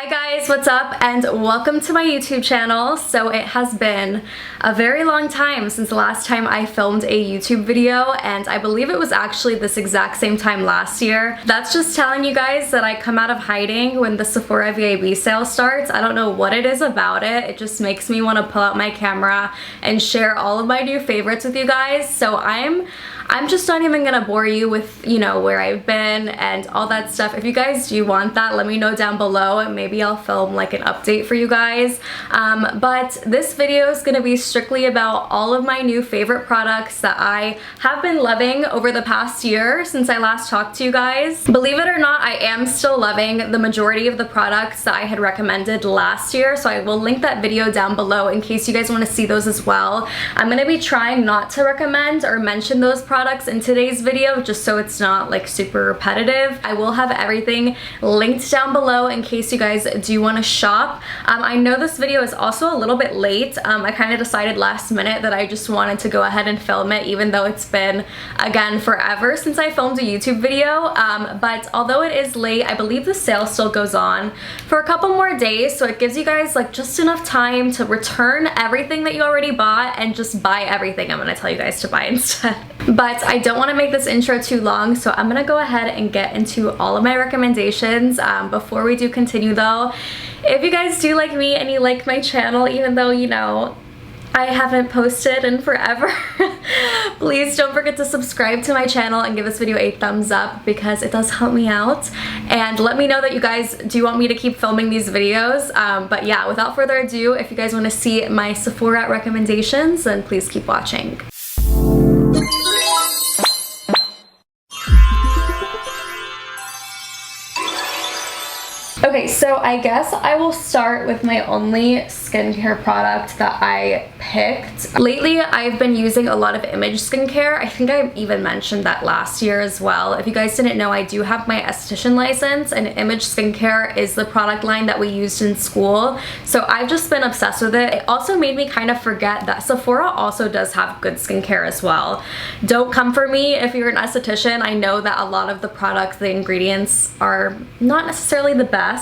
Hi guys, what's up and welcome to my YouTube channel. So it has been a very long time since the last time I filmed a YouTube video, and I believe it was actually this exact same time last year. That's just telling you guys that I come out of hiding when the Sephora Vib sale starts. I don't know what it is about it. It just makes me want to pull out my camera and share all of my new favorites with you guys. So I'm just not even gonna bore you with, you know, where I've been and all that stuff. If you guys do want that, let me know down below and maybe I'll film like an update for you guys. But this video is gonna be strictly about all of my new favorite products that I have been loving over the past year since I last talked to you guys. Believe it or not, I am still loving the majority of the products that I had recommended last year, so I will link that video down below in case you guys want to see those as well. I'm gonna be trying not to recommend or mention those products in today's video just so it's not like super repetitive. I will have everything linked down below in case you guys do want to shop. I know this video is also a little bit late. I kind of decided last minute that I just wanted to go ahead and film it, even though it's been, again, forever since I filmed a YouTube video. But although it is late, I believe the sale still goes on for a couple more days, so it gives you guys like just enough time to return everything that you already bought and just buy everything I'm going to tell you guys to buy instead. But I don't want to make this intro too long, so I'm going to go ahead and get into all of my recommendations. Before we do continue though, if you guys do like me and you like my channel, even though, you know, I haven't posted in forever, please don't forget to subscribe to my channel and give this video a thumbs up because it does help me out. And let me know that you guys do want me to keep filming these videos. But yeah, without further ado, if you guys want to see my Sephora recommendations, then please keep watching. Okay, so I guess I will start with my only skincare product that I picked. Lately, I've been using a lot of Image skincare. I think I even mentioned that last year as well. If you guys didn't know, I do have my esthetician license, and Image skincare is the product line that we used in school. So I've just been obsessed with it. It also made me kind of forget that Sephora also does have good skincare as well. Don't come for me if you're an esthetician. I know that a lot of the products, the ingredients are not necessarily the best.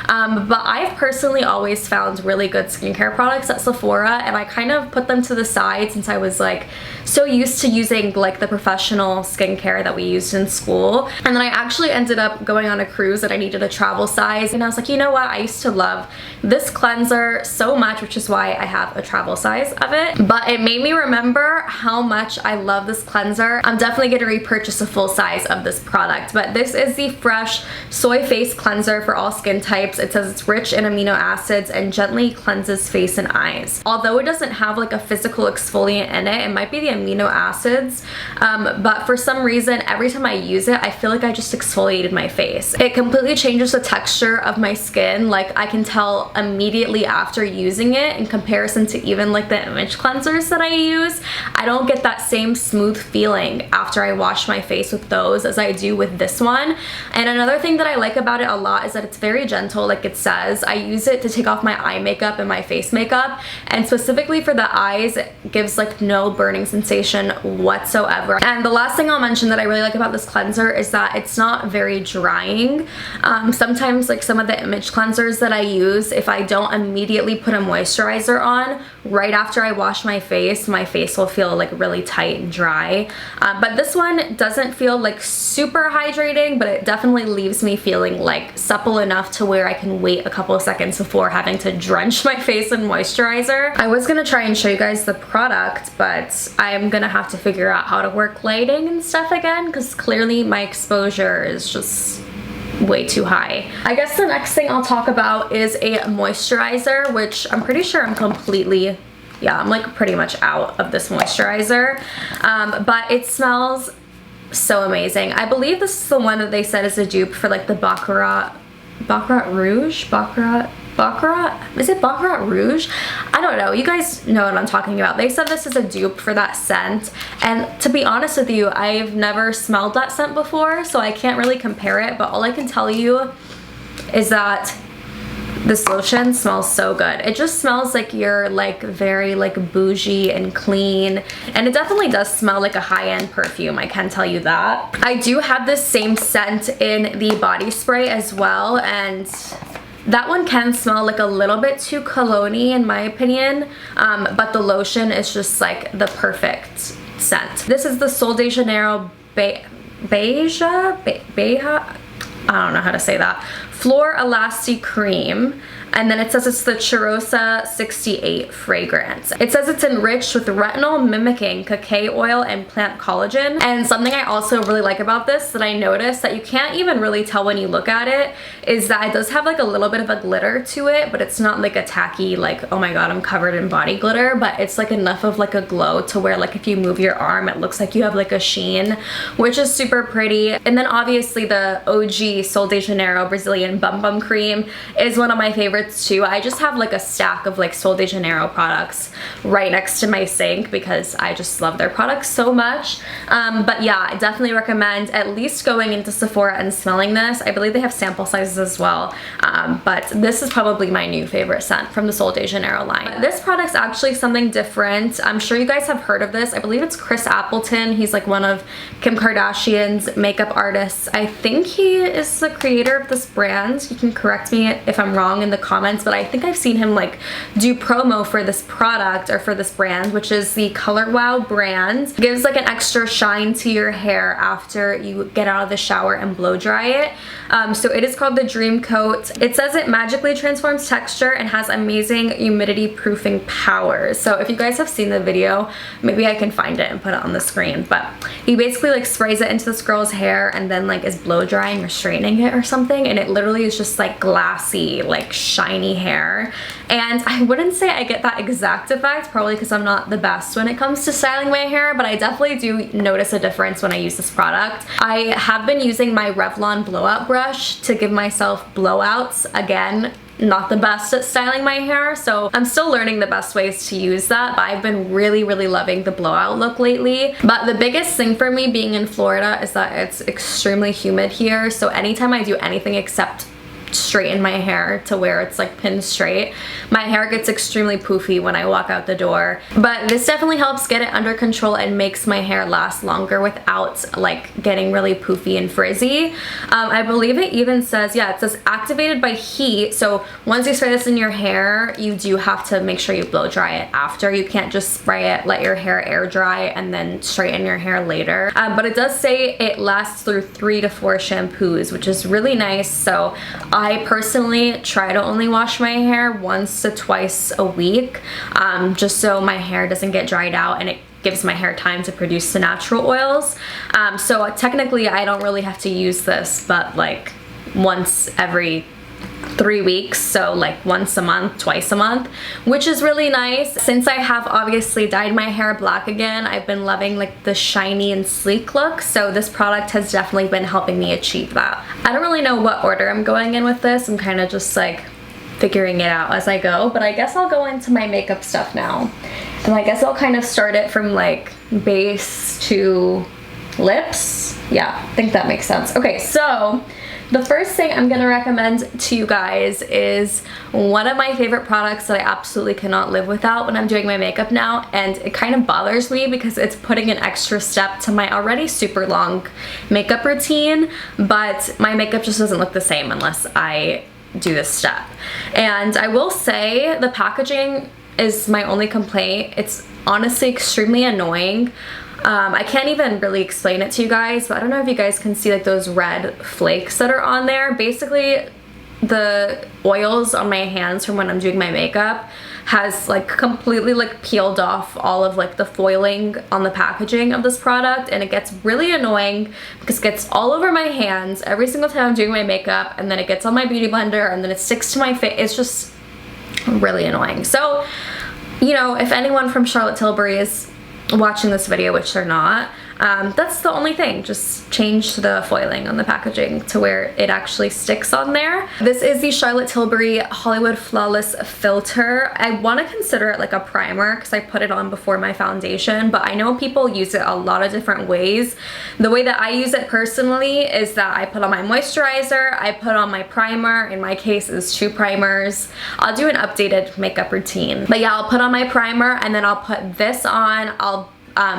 But I've personally always found really good skincare products at Sephora, and I kind of put them to the side since I was like so used to using like the professional skincare that we used in school. And then I actually ended up going on a cruise and I needed a travel size, and I was like, you know what, I used to love this cleanser so much, which is why I have a travel size of it. But it made me remember how much I love this cleanser. I'm definitely going to repurchase a full size of this product, but this is the Fresh Soy Face Cleanser for all skin types. It says it's rich in amino acids and gently cleanses face and eyes. Although it doesn't have like a physical exfoliant in it, it might be the amino acids, but for some reason every time I use it I feel like I just exfoliated my face. It completely changes the texture of my skin. Like I can tell immediately after using it in comparison to even like the Image cleansers that I use. I don't get that same smooth feeling after I wash my face with those as I do with this one. And another thing that I like about it a lot is that it's very gentle, like it says. I use it to take off my eye makeup and my face makeup, and specifically for the eyes it gives like no burning sensation whatsoever. And the last thing I'll mention that I really like about this cleanser is that it's not very drying. Sometimes like some of the Image cleansers that I use, if I don't immediately put a moisturizer on right after I wash my face will feel like really tight and dry. But this one doesn't feel like super hydrating, but it definitely leaves me feeling like supple enough to where I can wait a couple of seconds before having to drench my face in moisturizer. I was gonna try and show you guys the product, but I'm gonna have to figure out how to work lighting and stuff again because clearly my exposure is just way too high. I guess the next thing I'll talk about is a moisturizer, which I'm pretty sure I'm completely, yeah, I'm like pretty much out of this moisturizer, but it smells so amazing. I believe this is the one that they said is a dupe for like the Baccarat Rouge? Is it Baccarat Rouge? I don't know. You guys know what I'm talking about. They said this is a dupe for that scent, and to be honest with you, I've never smelled that scent before, so I can't really compare it, but all I can tell you is that this lotion smells so good. It just smells like you're like very like bougie and clean, and it definitely does smell like a high-end perfume, I can tell you that. I do have this same scent in the body spray as well, and That one can smell like a little bit too cologne-y in my opinion, but the lotion is just like the perfect scent. This is the Sol de Janeiro Beija? I don't know how to say that. Flor Elasti-Cream. And then it says it's the Cheirosa 68 fragrance. It says it's enriched with retinol mimicking cacao oil and plant collagen. And something I also really like about this that I noticed that you can't even really tell when you look at it is that it does have like a little bit of a glitter to it, but it's not like a tacky like, oh my god, I'm covered in body glitter, but it's like enough of like a glow to where like if you move your arm it looks like you have like a sheen, which is super pretty. And then obviously the OG Sol de Janeiro Brazilian Bum Bum Cream is one of my favorites too. I just have like a stack of like Sol de Janeiro products right next to my sink because I just love their products so much. But yeah, I definitely recommend at least going into Sephora and smelling this. I believe they have sample sizes as well, but this is probably my new favorite scent from the Sol de Janeiro line. This product's actually something different. I'm sure you guys have heard of this. I believe it's Chris Appleton. He's like one of Kim Kardashian's makeup artists. I think he is the creator of this brand. You can correct me if I'm wrong in the comments, but I think I've seen him like do promo for this product or for this brand, which is the Color Wow brand. It gives like an extra shine to your hair after you get out of the shower and blow dry it. So it is called the Dream Coat. It says it magically transforms texture and has amazing humidity proofing powers. So if you guys have seen the video, maybe I can find it and put it on the screen, but he basically like sprays it into this girl's hair and then like is blow drying or straightening it or something, and it literally is just like glassy, like shiny hair. And I wouldn't say I get that exact effect, probably because I'm not the best when it comes to styling my hair, but I definitely do notice a difference when I use this product. I have been using my Revlon blowout brush to give myself blowouts. Again, not the best at styling my hair, so I'm still learning the best ways to use that, but I've been really loving the blowout look lately. But the biggest thing for me being in Florida is that it's extremely humid here, so anytime I do anything except straighten my hair to where it's like pin straight, my hair gets extremely poofy when I walk out the door. But this definitely helps get it under control and makes my hair last longer without like getting really poofy and frizzy. I believe it even says, yeah, it says activated by heat. So once you spray this in your hair, you do have to make sure you blow dry it after. You can't just spray it, let your hair air dry, and then straighten your hair later. But it does say it lasts through 3 to 4 shampoos, which is really nice. So I personally try to only wash my hair once to twice a week, just so my hair doesn't get dried out and it gives my hair time to produce the natural oils. So technically I don't really have to use this, but like once every 3 weeks, so like once a month, twice a month, which is really nice. Since I have obviously dyed my hair black again, I've been loving like the shiny and sleek look, so this product has definitely been helping me achieve that. I don't really know what order I'm going in with this. I'm kind of just like figuring it out as I go, but I guess I'll go into my makeup stuff now. And I guess I'll kind of start it from like base to lips. Yeah, I think that makes sense. Okay, so the first thing I'm gonna recommend to you guys is one of my favorite products that I absolutely cannot live without when I'm doing my makeup now, and it kind of bothers me because it's putting an extra step to my already super long makeup routine, but my makeup just doesn't look the same unless I do this step. And I will say the packaging is my only complaint. It's honestly extremely annoying. I can't even really explain it to you guys, but I don't know if you guys can see like those red flakes that are on there. Basically, the oils on my hands from when I'm doing my makeup has like completely like peeled off all of like the foiling on the packaging of this product, and it gets really annoying because it gets all over my hands every single time I'm doing my makeup, and then it gets on my beauty blender, and then it sticks to my face. It's just really annoying. So, you know, if anyone from Charlotte Tilbury is watching this video, which they're not, that's the only thing. Just change the foiling on the packaging to where it actually sticks on there. This is the Charlotte Tilbury Hollywood Flawless Filter. I want to consider it like a primer because I put it on before my foundation, but I know people use it a lot of different ways. The way that I use it personally is that I put on my moisturizer, I put on my primer. In my case, it's 2 primers. I'll do an updated makeup routine. But yeah, I'll put on my primer and then I'll put this on. I'll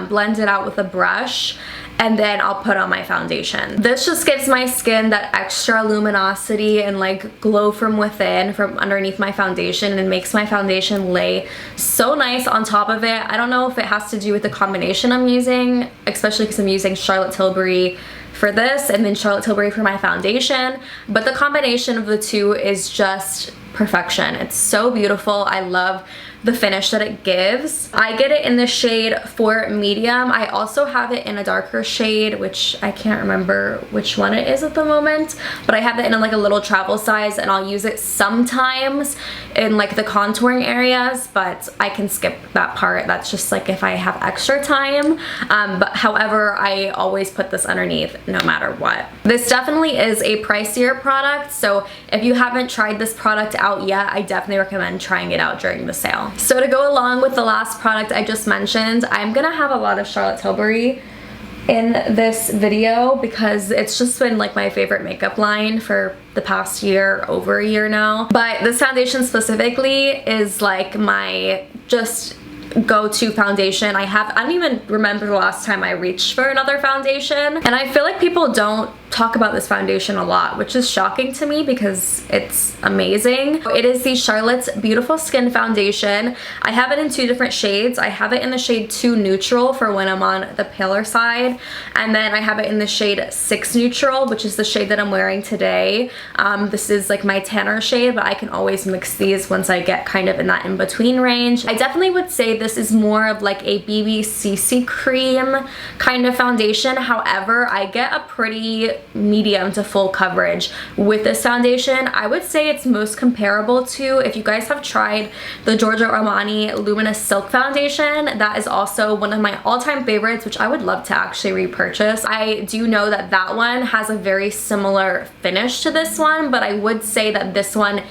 blend it out with a brush, and then I'll put on my foundation. This just gives my skin that extra luminosity and like glow from within, from underneath my foundation, and makes my foundation lay so nice on top of it. I don't know if it has to do with the combination I'm using, especially because I'm using Charlotte Tilbury for this and then Charlotte Tilbury for my foundation, but the combination of the two is just perfection. It's so beautiful. I love the finish that it gives. I get it in the shade for medium. I also have it in a darker shade, which I can't remember which one it is at the moment, but I have it in like a little travel size, and I'll use it sometimes in like the contouring areas, but I can skip that part. That's just like if I have extra time. But however, I always put this underneath no matter what. This definitely is a pricier product, so if you haven't tried this product out yet, I definitely recommend trying it out during the sale. So to go along with the last product I just mentioned, I'm gonna have a lot of Charlotte Tilbury in this video because it's just been like my favorite makeup line for the past year, over a year now. But this foundation specifically is like my just go-to foundation. I don't even remember the last time I reached for another foundation, and I feel like people don't talk about this foundation a lot, which is shocking to me because it's amazing. It is the Charlotte's Beautiful Skin Foundation. I have it in two different shades. I have it in the shade 2 Neutral for when I'm on the paler side, and then I have it in the shade 6 Neutral, which is the shade that I'm wearing today. This is like my tanner shade, but I can always mix these once I get kind of in that in-between range. I definitely would say this is more of like a BB CC cream kind of foundation. However, I get a pretty medium to full coverage with this foundation. I would say it's most comparable to, if you guys have tried the Giorgio Armani Luminous Silk Foundation, that is also one of my all-time favorites, which I would love to actually repurchase. I do know that that one has a very similar finish to this one, but I would say that this one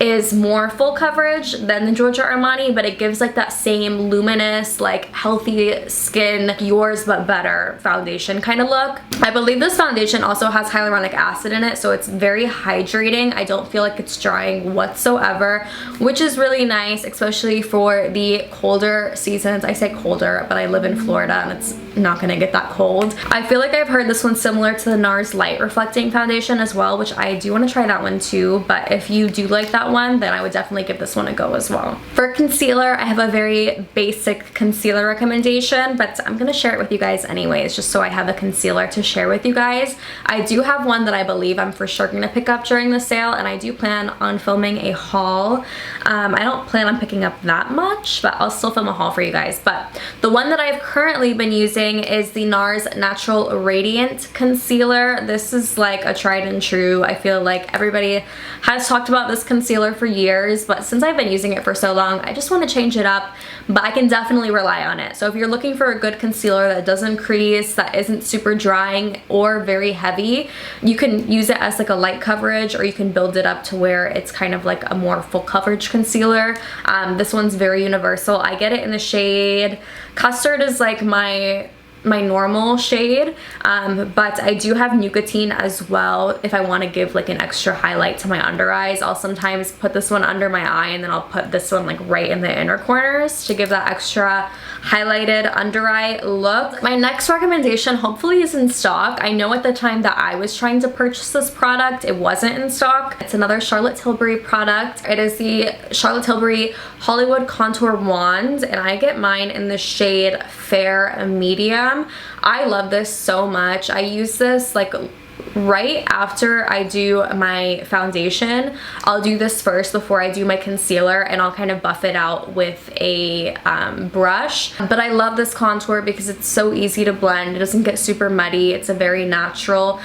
is more full coverage than the Giorgio Armani, but it gives like that same luminous, like healthy skin, yours but better foundation kind of look. I believe this foundation also has hyaluronic acid in it, so it's very hydrating. I don't feel like it's drying whatsoever, which is really nice, especially for the colder seasons. I say colder, but I live in Florida and it's not gonna get that cold. I feel like I've heard this one's similar to the NARS Light Reflecting Foundation as well, which I do want to try that one too, but if you do like that one, then I would definitely give this one a go as well. For concealer, I have a very basic concealer recommendation, but I'm gonna share it with you guys anyways, just so I have a concealer to share with you guys. I do have one that I believe I'm for sure gonna pick up during the sale, and I do plan on filming a haul. I don't plan on picking up that much, but I'll still film a haul for you guys. But the one that I've currently been using is the NARS Natural Radiant Concealer. This is like a tried and true. I feel like everybody has talked about this concealer for years, but since I've been using it for so long, I just want to change it up, but I can definitely rely on it. So if you're looking for a good concealer that doesn't crease, that isn't super drying or very heavy, you can use it as like a light coverage, or you can build it up to where it's kind of like a more full coverage concealer. This one's very universal. I get it in the shade Custard is like my normal shade, but I do have nicotine as well. If I want to give like an extra highlight to my under eyes, I'll sometimes put this one under my eye, and then I'll put this one like right in the inner corners to give that extra highlighted under eye look. My next recommendation hopefully is in stock. I know at the time that I was trying to purchase this product, it wasn't in stock. It's another Charlotte Tilbury product. It is the Charlotte Tilbury Hollywood Contour Wand, and I get mine in the shade Fair Medium. I love this so much. I use this like right after I do my foundation. I'll do this first before I do my concealer, and I'll kind of buff it out with a brush. But I love this contour because it's so easy to blend. It doesn't get super muddy. It's a very natural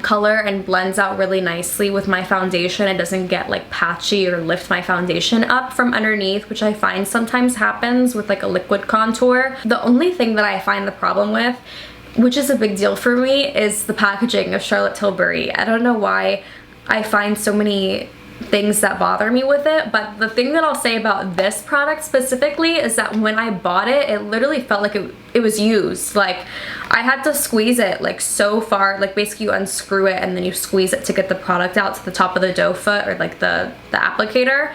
color and blends out really nicely with my foundation. It doesn't get like patchy or lift my foundation up from underneath, which I find sometimes happens with like a liquid contour. The only thing that I find the problem with, which is a big deal for me, is the packaging of Charlotte Tilbury. I don't know why I find so many things that bother me with it, but the thing that I'll say about this product specifically is that when I bought it, it literally felt like it was used. Like I had to squeeze it like so far, like basically you unscrew it and then you squeeze it to get the product out to the top of the doe foot, or like the applicator.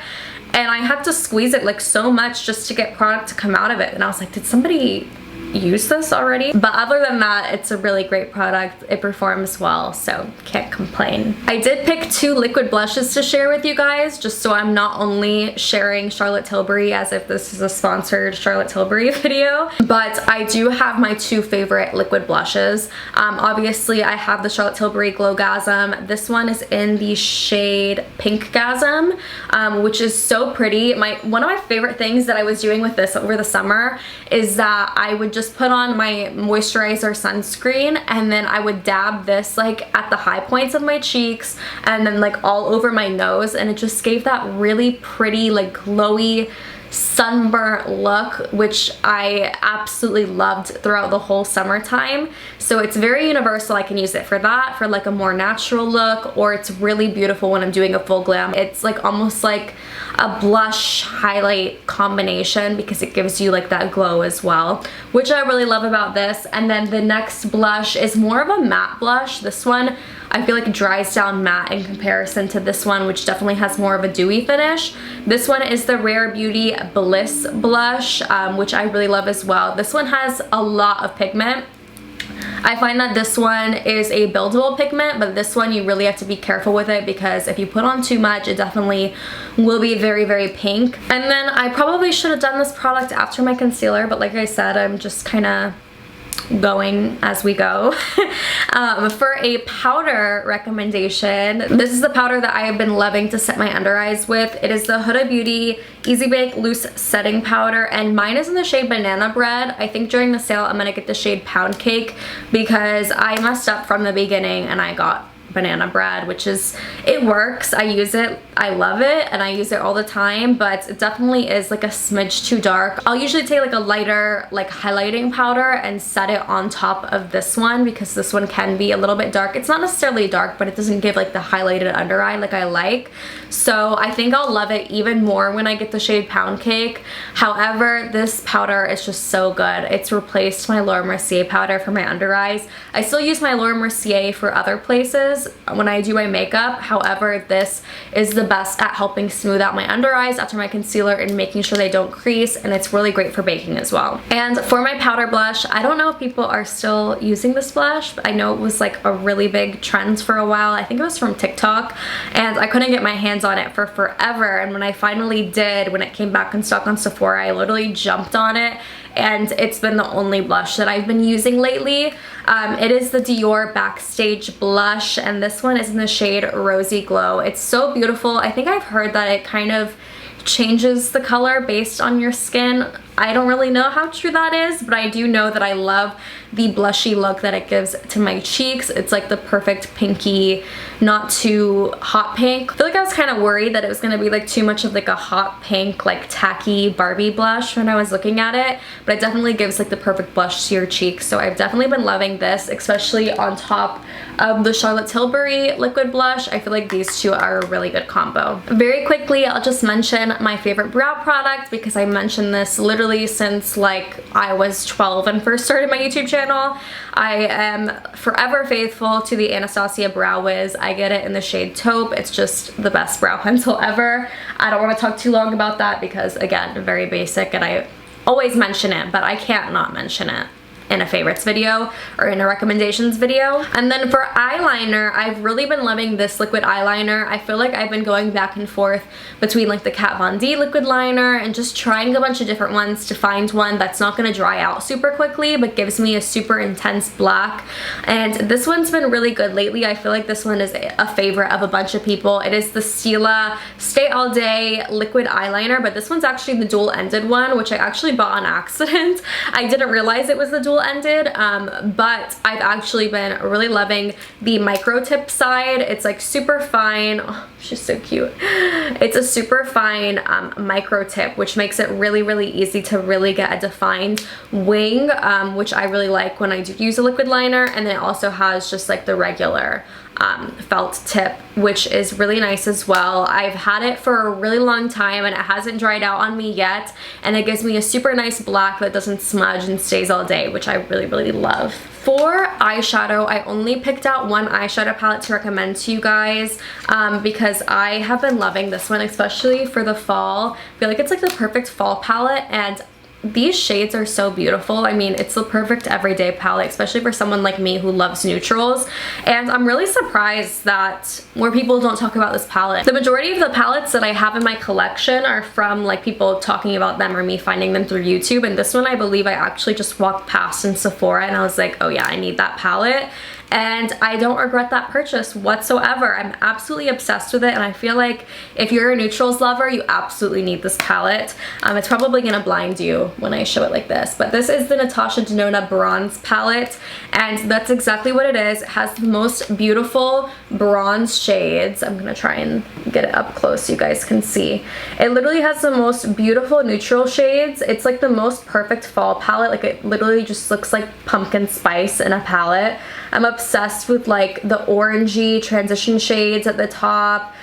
And I had to squeeze it like so much just to get product to come out of it. And I was like, did somebody used this already. But other than that, it's a really great product. It performs well, so can't complain. I did pick 2 liquid blushes to share with you guys, just so I'm not only sharing Charlotte Tilbury as if this is a sponsored Charlotte Tilbury video, but I do have my 2 favorite liquid blushes. Obviously, I have the Charlotte Tilbury Glowgasm. This one is in the shade Pinkgasm, which is so pretty. One of my favorite things that I was doing with this over the summer is that I would just put on my moisturizer sunscreen, and then I would dab this like at the high points of my cheeks and then like all over my nose, and it just gave that really pretty like glowy sunburnt look, which I absolutely loved throughout the whole summertime. So it's very universal. I can use it for that, for like a more natural look, or it's really beautiful when I'm doing a full glam. It's like almost like a blush highlight combination because it gives you like that glow as well, which I really love about this. And then the next blush is more of a matte blush. This one I feel like it dries down matte in comparison to this one, which definitely has more of a dewy finish. This one is the Rare Beauty Bliss blush, which I really love as well. This one has a lot of pigment. I find that this one is a buildable pigment, but this one you really have to be careful with it because if you put on too much, it definitely will be very, very pink. And then I probably should have done this product after my concealer, but like I said, I'm just kind of going as we go. For a powder recommendation, this is the powder that I have been loving to set my under eyes with. It is the Huda Beauty Easy Bake Loose Setting Powder, and mine is in the shade Banana Bread. I think during the sale I'm gonna get the shade Pound Cake because I messed up from the beginning and I got Banana Bread, which is, it works. I use it, I love it, and I use it all the time, but it definitely is like a smidge too dark. I'll usually take like a lighter like highlighting powder and set it on top of this one because this one can be a little bit dark. It's not necessarily dark, but it doesn't give like the highlighted under eye like I like. So I think I'll love it even more when I get the shade Pound Cake. However, this powder is just so good. It's replaced my Laura Mercier powder for my under eyes. I still use my Laura Mercier for other places when I do my makeup. However, this is the best at helping smooth out my under eyes after my concealer and making sure they don't crease, and it's really great for baking as well. And for my powder blush, I don't know if people are still using this blush, but I know it was like a really big trend for a while. I think it was from TikTok, and I couldn't get my hands on it for forever, and when I finally did, when it came back in stock on Sephora, I literally jumped on it, and it's been the only blush that I've been using lately. It is the Dior Backstage Blush, and this one is in the shade Rosy Glow. It's so beautiful. I think I've heard that it kind of changes the color based on your skin. I don't really know how true that is, but I do know that I love the blushy look that it gives to my cheeks. It's like the perfect pinky, not too hot pink. I feel like I was kind of worried that it was gonna be like too much of like a hot pink, like tacky Barbie blush when I was looking at it, but it definitely gives like the perfect blush to your cheeks. So I've definitely been loving this, especially on top of the Charlotte Tilbury liquid blush. I feel like these two are a really good combo. Very quickly, I'll just mention my favorite brow product because I mentioned this literally since like I was 12 and first started my YouTube channel. I am forever faithful to the Anastasia Brow Wiz. I get it in the shade Taupe. It's just the best brow pencil ever. I don't want to talk too long about that because again, very basic and I always mention it, but I can't not mention it in a favorites video or in a recommendations video. And then for eyeliner, I've really been loving this liquid eyeliner. I feel like I've been going back and forth between like the Kat Von D liquid liner and just trying a bunch of different ones to find one that's not gonna dry out super quickly but gives me a super intense black. And this one's been really good lately. I feel like this one is a favorite of a bunch of people. It is the Stila Stay All Day liquid eyeliner, but this one's actually the dual-ended one, which I actually bought on accident. I didn't realize it was the dual-ended, but I've actually been really loving the micro tip side. It's like super fine. Oh, she's so cute. It's a super fine micro tip, which makes it really, really easy to really get a defined wing, which I really like when I do use a liquid liner. And then it also has just like the regular felt tip, which is really nice as well. I've had it for a really long time and it hasn't dried out on me yet, and it gives me a super nice black that doesn't smudge and stays all day, which I really, really love. For eyeshadow, I only picked out one eyeshadow palette to recommend to you guys because I have been loving this one, especially for the fall. I feel like it's like the perfect fall palette, and these shades are so beautiful. I mean, it's the perfect everyday palette, especially for someone like me who loves neutrals. And I'm really surprised that more people don't talk about this palette. The majority of the palettes that I have in my collection are from like people talking about them or me finding them through YouTube. And this one, I believe I actually just walked past in Sephora and I was like, oh yeah, I need that palette. And I don't regret that purchase whatsoever. I'm absolutely obsessed with it, and I feel like if you're a neutrals lover, you absolutely need this palette. It's probably gonna blind you when I show it like this, but this is the Natasha Denona Bronze palette, and that's exactly what it is. It has the most beautiful bronze shades. I'm gonna try and get it up close so you guys can see. It literally has the most beautiful neutral shades. It's like the most perfect fall palette. Like, it literally just looks like pumpkin spice in a palette. I'm obsessed with like the orangey transition shades at the top.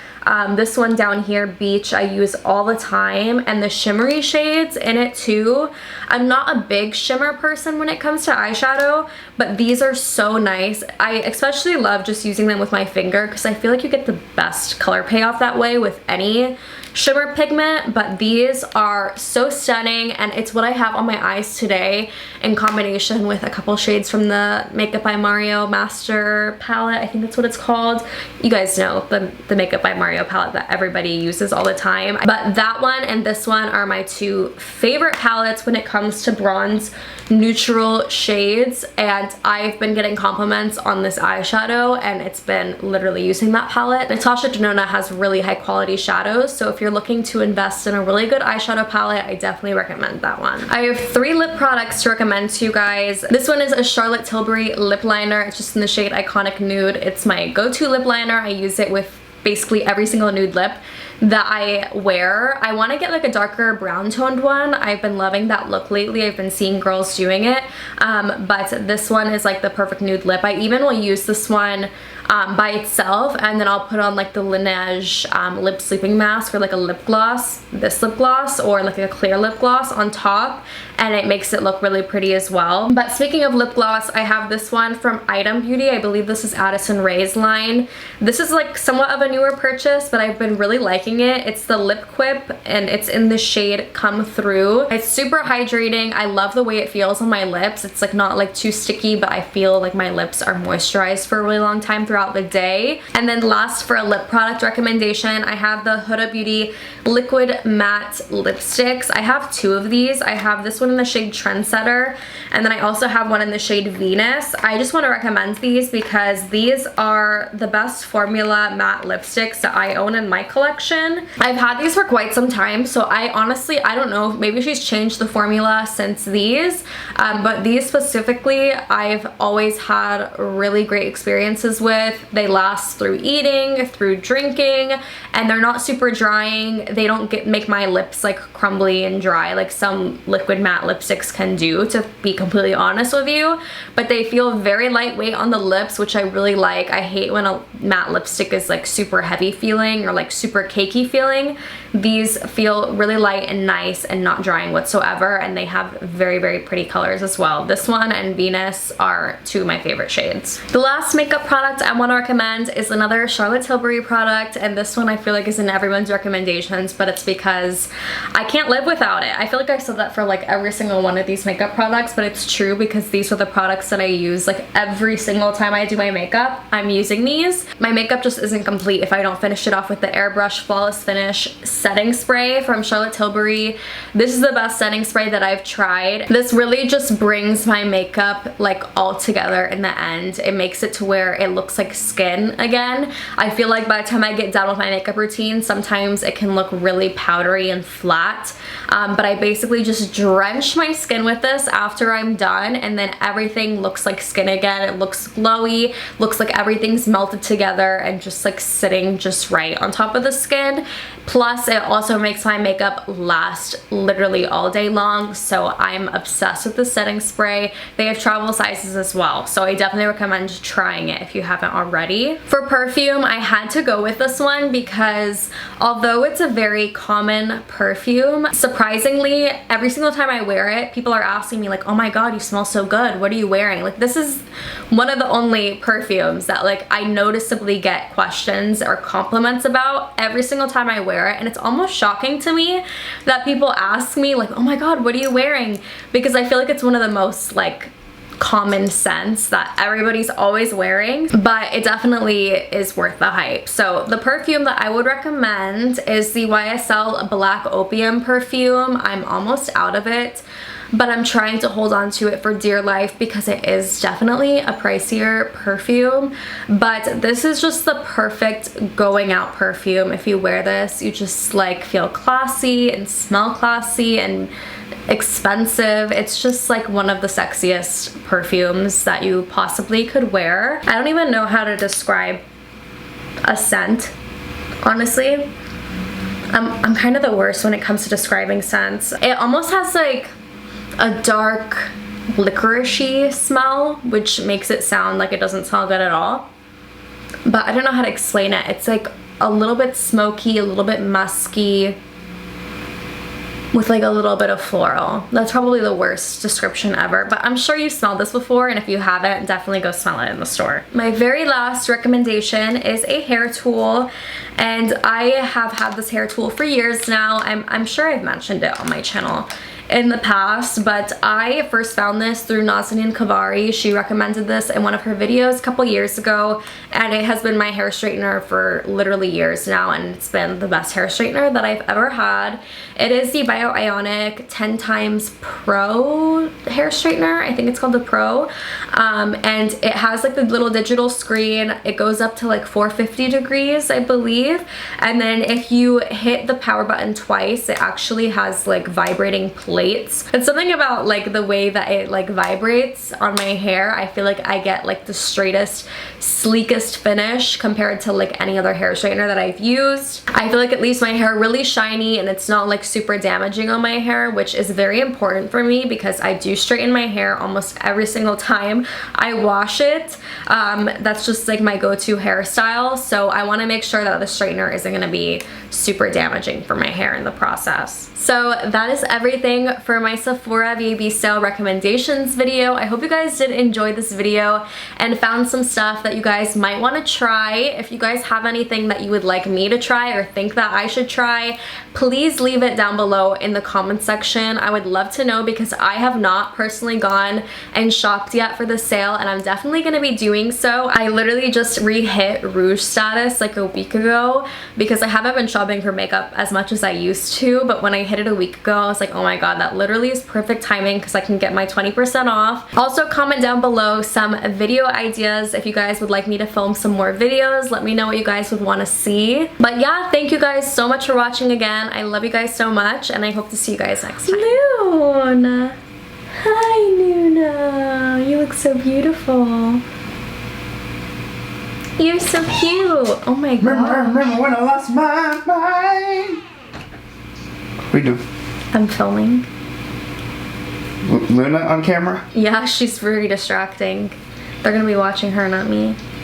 This one down here, Beach, I use all the time, and the shimmery shades in it too. I'm not a big shimmer person when it comes to eyeshadow, but these are so nice. I especially love just using them with my finger because I feel like you get the best color payoff that way with any shimmer pigment, but these are so stunning, and it's what I have on my eyes today in combination with a couple shades from the Makeup by Mario Master palette. I think that's what it's called. You guys know the Makeup by Mario palette that everybody uses all the time, but that one and this one are my two favorite palettes when it comes to bronze neutral shades, and I've been getting compliments on this eyeshadow, and it's been literally using that palette. Natasha Denona has really high quality shadows, so if you're looking to invest in a really good eyeshadow palette, I definitely recommend that one. I have 3 lip products to recommend to you guys. This one is a Charlotte Tilbury lip liner. It's just in the shade Iconic Nude. It's my go-to lip liner. I use it with basically every single nude lip that I wear. I want to get like a darker brown toned one. I've been loving that look lately. I've been seeing girls doing it, but this one is like the perfect nude lip. I even will use this one by itself, and then I'll put on like the Laneige lip sleeping mask or like a lip gloss, this lip gloss, or like a clear lip gloss on top, and it makes it look really pretty as well. But speaking of lip gloss, I have this one from Item Beauty. I believe this is Addison Rae's line. This is like somewhat of a newer purchase, but I've been really liking it. It's the Lip Quip, and it's in the shade Come Through. It's super hydrating. I love the way it feels on my lips. It's like not like too sticky, but I feel like my lips are moisturized for a really long time throughout the day. And then last, for a lip product recommendation, I have the Huda Beauty Liquid Matte Lipsticks. I have 2 of these. I have this one in the shade Trendsetter, and then I also have one in the shade Venus. I just want to recommend these because these are the best formula matte lipsticks that I own in my collection. I've had these for quite some time, so I honestly, I don't know, maybe she's changed the formula since these, but these specifically I've always had really great experiences with. They last through eating, through drinking, and they're not super drying. They don't make my lips like crumbly and dry like some liquid matte lipsticks can do, to be completely honest with you, but they feel very lightweight on the lips, which I really like. I hate when a matte lipstick is like super heavy feeling or like super cakey feeling. These feel really light and nice and not drying whatsoever, and they have very, very pretty colors as well. This one and Venus are 2 of my favorite shades. The last makeup product I want to recommend is another Charlotte Tilbury product, and this one I feel like is in everyone's recommendations, but it's because I can't live without it. I feel like I said that for like every single one of these makeup products, but it's true because these are the products that I use like every single time I do my makeup. I'm using these. My makeup just isn't complete if I don't finish it off with the Airbrush Flawless Finish setting spray from Charlotte Tilbury. This is the best setting spray that I've tried. This really just brings my makeup like all together in the end. It makes it to where it looks like skin again. I feel like by the time I get done with my makeup routine, sometimes it can look really powdery and flat, but I basically just drench my skin with this after I'm done, and then everything looks like skin again. It looks glowy, looks like everything's melted together and just like sitting just right on top of the skin. Plus, it also makes my makeup last literally all day long, so I'm obsessed with the setting spray. They have travel sizes as well, so I definitely recommend trying it if you haven't already. For perfume, I had to go with this one because although it's a very common perfume, surprisingly, every single time I wear it, people are asking me like, oh my god, you smell so good, what are you wearing? Like, this is one of the only perfumes that like I noticeably get questions or compliments about every single time I wear wear it, and it's almost shocking to me that people ask me like, oh my god, what are you wearing? Because I feel like it's one of the most like common sense that everybody's always wearing, but it definitely is worth the hype. So the perfume that I would recommend is the YSL Black Opium perfume. I'm almost out of it, but I'm trying to hold on to it for dear life because it is definitely a pricier perfume, but this is just the perfect going out perfume. If you wear this, you just like feel classy and smell classy and expensive. It's just like one of the sexiest perfumes that you possibly could wear. I don't even know how to describe a scent, honestly. I'm kind of the worst when it comes to describing scents. It almost has like a dark licoricey smell, which makes it sound like it doesn't smell good at all, but I don't know how to explain it. It's like a little bit smoky, a little bit musky, with like a little bit of floral. That's probably the worst description ever, but I'm sure you've smelled this before, and if you haven't, definitely go smell it in the store. My very last recommendation is a hair tool, and I have had this hair tool for years now. I'm sure I've mentioned it on my channel in the past, but I first found this through Nazanin Kavari. She recommended this in one of her videos a couple years ago, and it has been my hair straightener for literally years now, and it's been the best hair straightener that I've ever had. It is the Bioionic 10 times Pro hair straightener. I think it's called the Pro, and it has like the little digital screen. It goes up to like 450 degrees, I believe, and then if you hit the power button twice, it actually has like vibrating plates. It's something about like the way that it like vibrates on my hair. I feel like I get like the straightest, sleekest finish compared to like any other hair straightener that I've used. I feel like it leaves my hair really shiny, and it's not like super damaging on my hair, which is very important for me because I do straighten my hair almost every single time I wash it. That's just like my go-to hairstyle, so I want to make sure that the straightener isn't going to be super damaging for my hair in the process. So that is everything for my Sephora Vib sale recommendations video. I hope you guys did enjoy this video and found some stuff that you guys might want to try. If you guys have anything that you would like me to try or think that I should try, please leave it down below in the comment section. I would love to know because I have not personally gone and shopped yet for the sale, and I'm definitely going to be doing so. I literally just re-hit Rouge status like a week ago because I haven't been shopping for makeup as much as I used to, but when I hit it a week ago, I was like, oh my god, that literally is perfect timing because I can get my 20% off. Also, comment down below some video ideas if you guys would like me to film some more videos. Let me know what you guys would want to see. But yeah, thank you guys so much for watching again. I love you guys so much, and I hope to see you guys next time. Luna! Hi, Luna! You look so beautiful. You're so cute! Oh my god. Remember when I lost my mind? What are you doing? I'm filming. Luna on camera? Yeah, she's very distracting. They're gonna be watching her, not me.